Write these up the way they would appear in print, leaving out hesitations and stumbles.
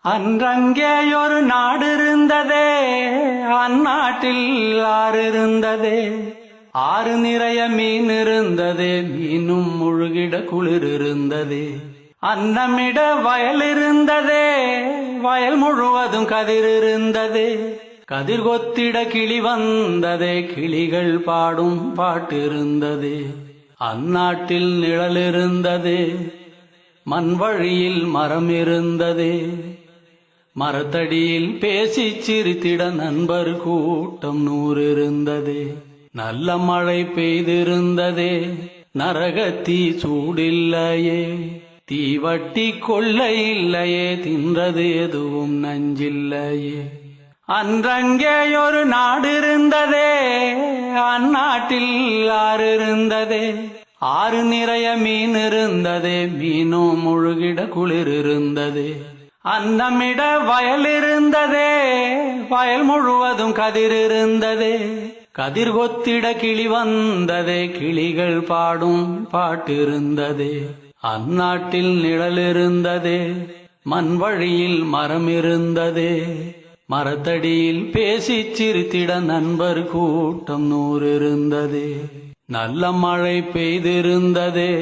அன்றங்கேயொரு நாடு இருந்ததே, அந்நாட்டில் ஆறு இருந்ததே. ஆறு நிறைய மீன் இருந்ததே, மீனும் முழுகிட குளிர் இருந்ததே. அன்னமிட வயல் இருந்ததே, வயல் முழுவதும் கதிர் இருந்ததே. கதிர் கொத்திட கிளி வந்ததே, கிளிகள் பாடும் பாட்டு இருந்ததே. அந்நாட்டில் நிழல் இருந்ததே, மண் வழியில் மரம் இருந்ததே. மரத்தடியில் பேசி சிரித்திட நண்பர் கூட்டம் 100 இருந்ததே. நல்ல மழை பெய்திருந்ததே, நரகத்தீ சூடில்லையே. தீவட்டி கொள்ளை இல்லையே, தின்றது எதுவும் நஞ்சில்லையே. அன்றங்கேயொரு நாடு இருந்ததே, அந்நாட்டில் ஆறு இருந்ததே. ஆறு நிறைய மீன் இருந்ததே, மீனும் முழுகிட குளிர் இருந்ததே. அன்னமிட வயல் இருந்ததே, வயல் முழுவதும் கதிர் இருந்ததே. கதிர் கொத்திட கிளி வந்ததே, கிளிகள் பாடும் பாட்டு இருந்ததே. அந்நாட்டில் நிழல் இருந்ததே, மண் வழியில் மரம் இருந்ததே. மரத்தடியில் பேசி சிரித்திட நண்பர் கூட்டம் 100 இருந்ததே. நல்ல மழை பெய்திருந்ததே,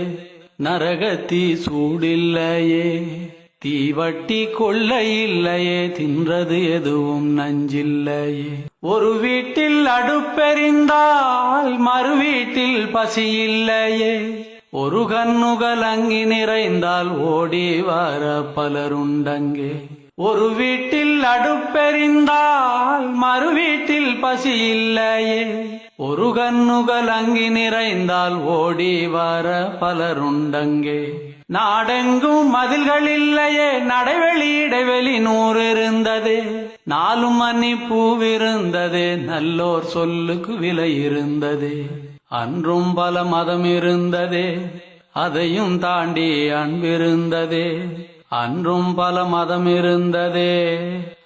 நரகத்தீ சூடில்லையே. தீவட்டி கொள்ளை இல்லையே, தின்றது எதுவும் நஞ்சில்லையே. ஒரு வீட்டில் அடுப்பெறிந்தால் மறு வீட்டில் பசி இல்லையே. ஒரு கண்ணுகள் அங்கி நிறைந்தால் ஓடி வர பலருண்டங்கே. ஒரு வீட்டில் அடுப்பெறிந்தால் மறு வீட்டில் பசி இல்லையே. ஒரு கண்ணுகள் அங்கி நிறைந்தால் ஓடி வர பலருண்டங்கே. நாடெங்கும் மதில்கள் இல்லையே, நடைவெளி இடைவெளி 100 இருந்ததே. 4 மணி பூவிருந்ததே, நல்லோர் சொல்லுக்கு விலை இருந்ததே. அன்றும் பல மதம் இருந்ததே, அதையும் தாண்டி அன்பிருந்ததே. அன்றும் பல மதம் இருந்ததே,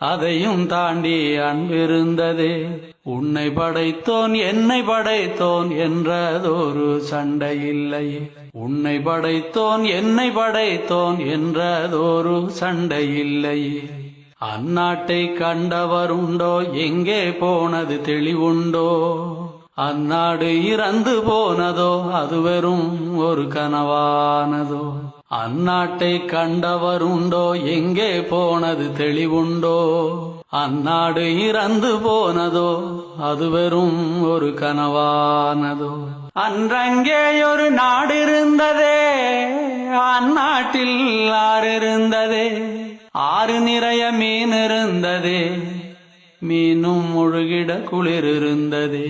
அதையும் தாண்டி அன்பிருந்ததே. உன்னை படைத்தோன் என்னை படைத்தோன் என்றதொரு சண்டை இல்லையே. உன்னை படைத்தோன் என்னை படைத்தோன் என்றதொரு சண்டை இல்லையே. அந்நாட்டை கண்டவருண்டோ, எங்கே போனது தெளிவுண்டோ. அந்நாடு இறந்து போனதோ, அது வெறும் ஒரு கனவானதோ. அந்நாட்டை கண்டவருண்டோ, எங்கே போனது தெளிவுண்டோ. அந்நாடு இறந்து போனதோ, அது வெறும் ஒரு கனவானதோ. அன்றங்கேயொரு நாடு இருந்ததே, அந்நாட்டில் ஆறு இருந்ததே. ஆறு நிறைய மீன் இருந்ததே, மீனும் முழுகிட குளிர் இருந்ததே.